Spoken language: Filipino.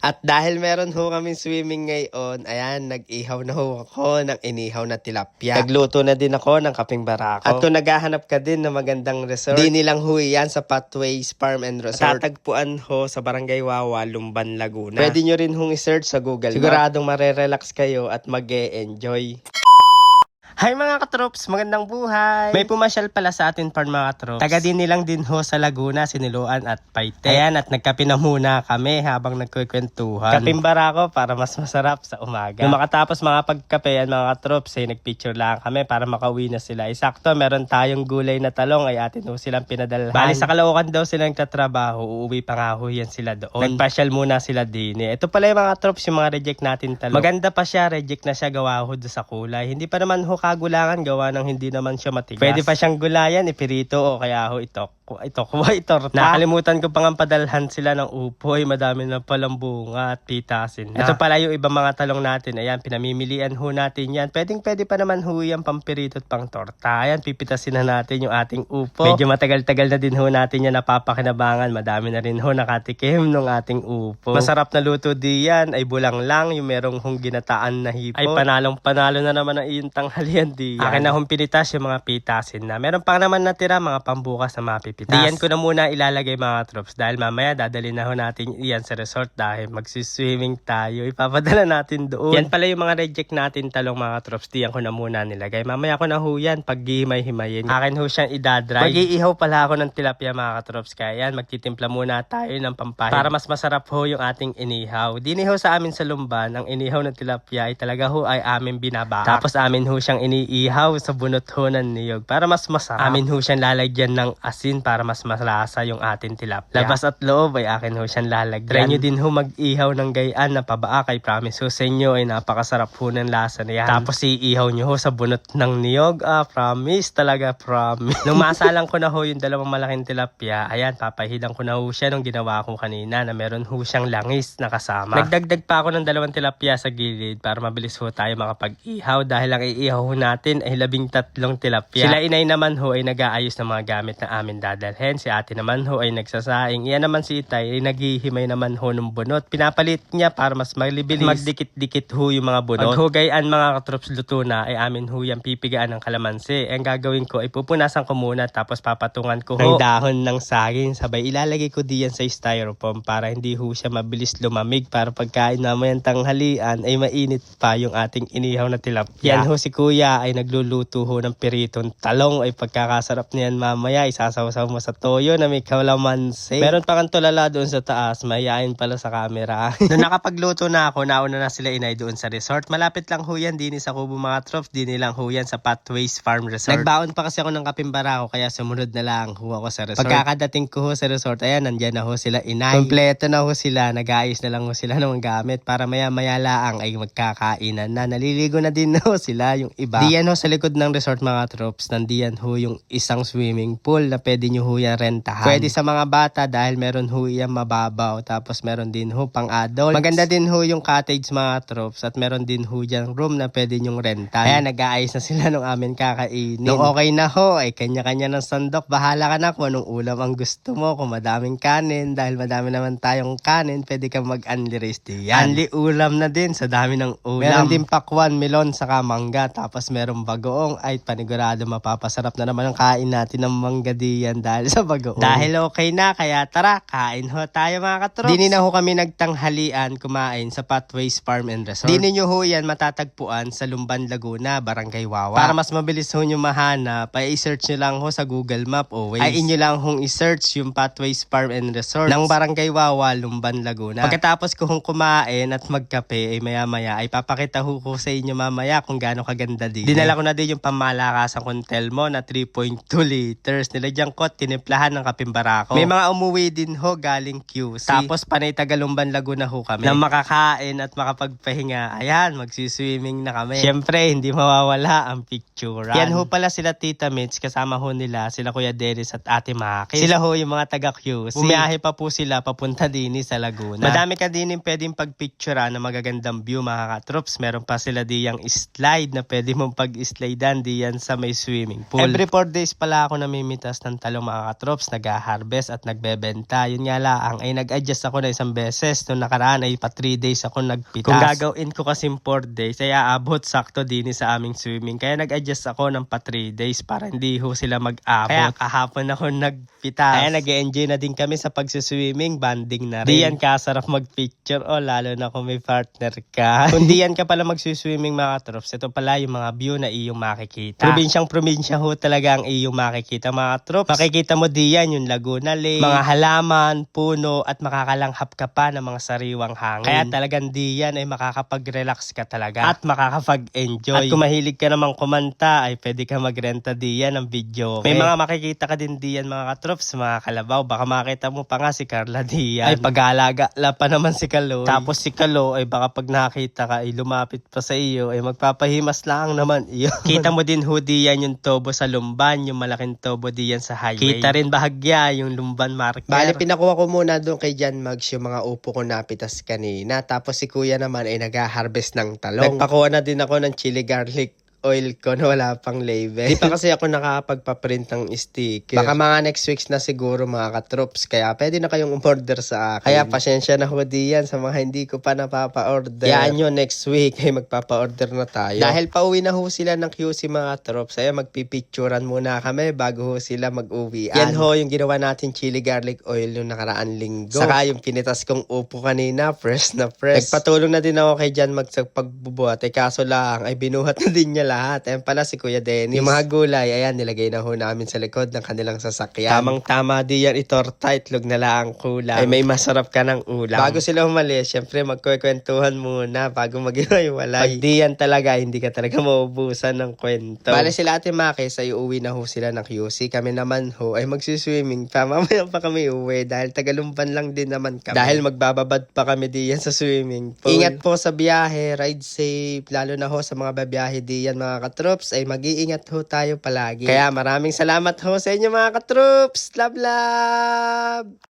At dahil meron ho kami swimming ngayon, ayan, nag-ihaw na ho ako ng inihaw na tilapia. Nagluto na din ako ng kaping barako. At kung naghahanap ka din ng magandang resort, di nilang ho yan sa Pathways Farm and Resort. Tatagpuan ho sa Barangay Wawa, Lumban, Laguna. Pwede nyo rin hong i-search sa Google Maps. Siguradong marerelax kayo at mag-e-enjoy. Hi mga katrops, magandang buhay! May pumasyal pala sa atin par mga katrops. Taga din nilang din ho sa Laguna, Siniluan at Paite. Ayan, at nagkape na muna kami habang nagkukwentuhan. Kaping barako para mas masarap sa umaga. Nung makatapos mga pagkape yan mga katrops, ay nagpicture lang kami para makauwi na sila. Isakto, meron tayong gulay na talong ay atin ho silang pinadalhan. Bali sa Caloocan daw silang nagtatrabaho, uuwi pa nga ho yan sila doon. Nagpasyal muna sila din. Ito pala yung mga katrops, yung mga reject natin talong. Maganda pa siya, reject na siya, gawa ho sa kulay. Hindi pa naman ho kagulangan, gawa ng hindi naman siya matigas. Pwede pa siyang gulayan, ipirito o kaya ho itok. Ito. Nakalimutan ko pang padalhan sila ng upoy. Madami na palang bunga at pitasin na. Ito pala yung ibang mga talong natin. Ayan, pinamimilian ho natin yan. Pwede pa naman ho yan pampirito at pang torta. Ayan, pipitasin na natin yung ating upo. Medyo matagal-tagal na din ho natin yan napapakinabangan. Madami na rin ho nakatikim ng ating upo. Masarap na luto diyan ay bulang lang. Yung merong hong ginataan na hipon. Ay panalo na naman ang iyong tanghalian diyan. Akin na hong pinitas yung mga pitasin na. Meron pa naman natira mga pambukas na mapipitas. Diyan ko na muna ilalagay mga troops dahil mamaya dadali na ho natin iyan sa resort dahil magsiswimming tayo. Ipapadala natin doon. Yan pala yung mga reject natin talong mga troops. Diyan ko na muna nilagay. Mamaya ko na ho yan pag himay-himayin. Akin ho siyang idadry. Mag-iihaw pala ako ng tilapia mga troops. Kaya yan, magtitimpla muna tayo ng pampahin para mas masarap ho yung ating inihaw. Dini ho sa amin sa Lumban, ang inihaw ng tilapia ay talaga ho ay amin binabaak. Tapos amin ho siyang iniihaw sa bunot ho ng niyog para mas masarap. Amin ho siyang lalagyan ng asin para mas malasa yung ating tilapia. Labas at loob ay akin ho siyang lalagyan. Try nyo din ho mag-ihaw ng gayaan na pabaak. Ay promise ho sa inyo ay napakasarap ho ng lasa na yan. Tapos iihaw nyo ho sa bunot ng niyog. Promise talaga, promise. Nung masalang ko na ho yung dalawang malaking tilapia, ayan, papahilang ko na ho siya nung ginawa ko kanina na meron ho siyang langis na kasama. Nagdagdag pa ako ng dalawang tilapia sa gilid para mabilis ho tayo makapag-ihaw dahil ang iihaw ho natin ay 13 tilapia. Sila inay naman ho ay nag-aayos ng mga gamit na amin dadalhin. Si ate naman ho ay nagsasaing. Iyan naman si itay ay naghihimay naman ho ng bunot. Pinapalit niya para mas malibilis. Magdikit-dikit ho yung mga bunot. Paghugayan mga katrops luto na ay amin ho yung pipigaan ng kalamansi. Ang gagawin ko ay pupunasan ko muna tapos papatungan ko ho ng dahon ng saging. Sabay ilalagay ko diyan sa styrofoam para hindi ho siya mabilis lumamig para pagkain naman yung tanghalian ay mainit pa yung ating inihaw na tilapia. Yan ho si kuya ay nagluluto ho ng piritong talong ay pagkakasarap niyan mamaya isasaw-saw mo sa toyo na may kalamansi. Meron pa kang tulala doon sa taas, mayayain pala sa camera. Noong nakapagluto na ako, nauna na sila inay doon sa resort. Malapit lang ho yan, din sa Kubo mga trops, din lang ho yan sa Pathways Farm Resort. Nagbaon pa kasi ako ng kapimbara ko, kaya sumunod na lang ho ako sa resort. Pagkakadating ko ho sa resort, ayan, nandyan na ho sila inay. Kompleto na ho sila, nag-aayos na lang ho sila ng gamit para maya-maya laang ay magkakainan na. Naliligo na din ho sila yung iba. Diyan ho sa likod ng resort mga trops, nandiyan ho yung isang swimming pool na pwede nyo ho yan rentahan. Pwede sa mga bata dahil meron ho yan mababaw. Tapos meron din ho pang adults. Maganda din ho yung cottage mga troops at meron din ho dyan room na pwede nyong rental. Kaya nag-aayos na sila nung amin kakainin. Nung okay na ho, ay kanya-kanya ng sandok. Bahala ka na kung anong ulam ang gusto mo. Kung madaming kanin, dahil madami naman tayong kanin, pwede kang mag-unli rice diyan. Unli ulam na din sa dami ng ulam. Meron din pakwan, melon, saka mangga. Tapos meron bagoong. Ay panigurado mapapasarap na naman ang kain natin ng mangga diyan dahil sa bagoong. Dahil okay na, kaya tara, kain ho tayo mga katrops. Dini na ho kami nagtanghalian kumain sa Pathways Farm and Resort. Dini nyo ho yan matatagpuan sa Lumban, Laguna, Barangay Wawa. Para mas mabilis ho nyo mahanap, ay i-search nyo lang ho sa Google Map o Waze. Ay inyo lang hong i-search yung Pathways Farm and Resort ng Barangay Wawa, Lumban, Laguna. Pagkatapos ko hong kumain at magkape, ay maya-maya, ay papakita ho ko sa inyo mamaya kung gaano kaganda din. Dinala ko na din yung pamalakasang Contelmo na 3.2 liters. Nilagyan ko at tinimplahan ng kapimbarako. May mga umuwi din ho galing QC. Tapos panay Tagalumban, Laguna ho kami. Na makakain at makapagpahinga. Ayan, magsiswimming na kami. Siyempre, hindi mawawala ang picturean. Yan ho pala sila Tita Mitch. Kasama ho nila sila Kuya Dennis at Ate Maki. Sila ho yung mga taga QC. Bumiyahe pa po sila papunta din sa Laguna. Madami ka din pwedeng pagpicturean na magagandang view mga katrops. Meron pa sila diyang slide na pwede mong pag-slidean diyan sa may swimming pool. Every 4 days pala ako namimitas ng talong lalo mga katrops, nag-harvest at nagbebenta. Yun nga lang, ay nag-adjust ako na isang beses. Noong nakaraan ay pa 3 days ako nagpitas. Kung gagawin ko kasi 4 days, ay aabot sakto din sa aming swimming. Kaya nag-adjust ako ng pa 3 days para hindi ho sila mag-abot. Kaya kahapon ako nagpitas. Kaya nag-enjoy na din kami sa pag-swimming, banding na rin. Di yan kasarap mag-picture lalo na kung may partner ka. Kung di yan ka pala mag-swimming mga katrops, ito pala yung mga view na iyong makikita. Probinsya ho talaga ang iyong makikita mga katrops. Makikita mo diyan yung Laguna Lake, mga halaman, puno at makakalanghap ka pa ng mga sariwang hangin. Kaya talagang diyan ay makakapag-relax ka talaga at makakapag-enjoy. At kung mahilig ka namang kumanta ay pwede ka magrenta diyan ng video. May mga makikita ka din diyan mga katrops, mga kalabaw. Baka makita mo pa nga si Carla diyan. Ay pag-alaga pa naman si Kalo. Tapos si Kalo ay baka pag nakita ka ay lumapit pa sa iyo ay magpapahimas lang naman iyo. Kita mo din ho diyan yung tobo sa Lumban, yung malaking tobo diyan sa highway. Kita rin bahagya yung Lumban marker. Bali pinakuha ko muna doon kay Jan Mags yung mga upo ko napitas kanina. Tapos si kuya naman ay nag-harvest ng talong. Nagpakuha na din ako ng chili garlic oil ko na wala pang label. Di pa kasi ako nakakapagpaprint ng sticker. Baka mga next weeks na siguro mga katrops. Kaya pwede na kayong umorder sa akin. Kaya pasensya na ho diyan sa mga hindi ko pa napapa-order. Kaya nyo next week ay magpapa-order na tayo. Dahil pauwi na ho sila ng QC mga katrops. Kaya magpipicturan muna kami bago ho sila mag-uwi. Yan ho yung ginawa natin chili garlic oil yung nakaraan linggo. Saka yung pinitas kong upo kanina, fresh na fresh. Nagpatulong na din ako kay Jan Mags sa pagbubuhat. Kaso lang ay binuhat na din niya lahat. Ayan pala si Kuya Dennis. Yung mga gulay, ayan, nilagay na ho namin sa likod ng kanilang sasakyan. Tamang-tama diyan, itorta, itlog na lang kulang. Ay may masarap ka ng ulam. Bago sila umalis, syempre magkukwentuhan muna bago mag-iwalay. Pag diyan talaga, hindi ka talaga maubusan ng kwento. Bale sila Ate Makis ay uuwi na ho sila ng QC. Kami naman ho ay magsiswimming pa. Mamaya pa kami uwi dahil Tagalumban lang din naman kami. Dahil magbababad pa kami diyan sa swimming pool. Ingat po sa biyahe, ride safe, lalo na ho sa mga babiyahe diyan mga katrops ay mag-iingat ho tayo palagi. Kaya maraming salamat ho sa inyo mga katrops. Love, love!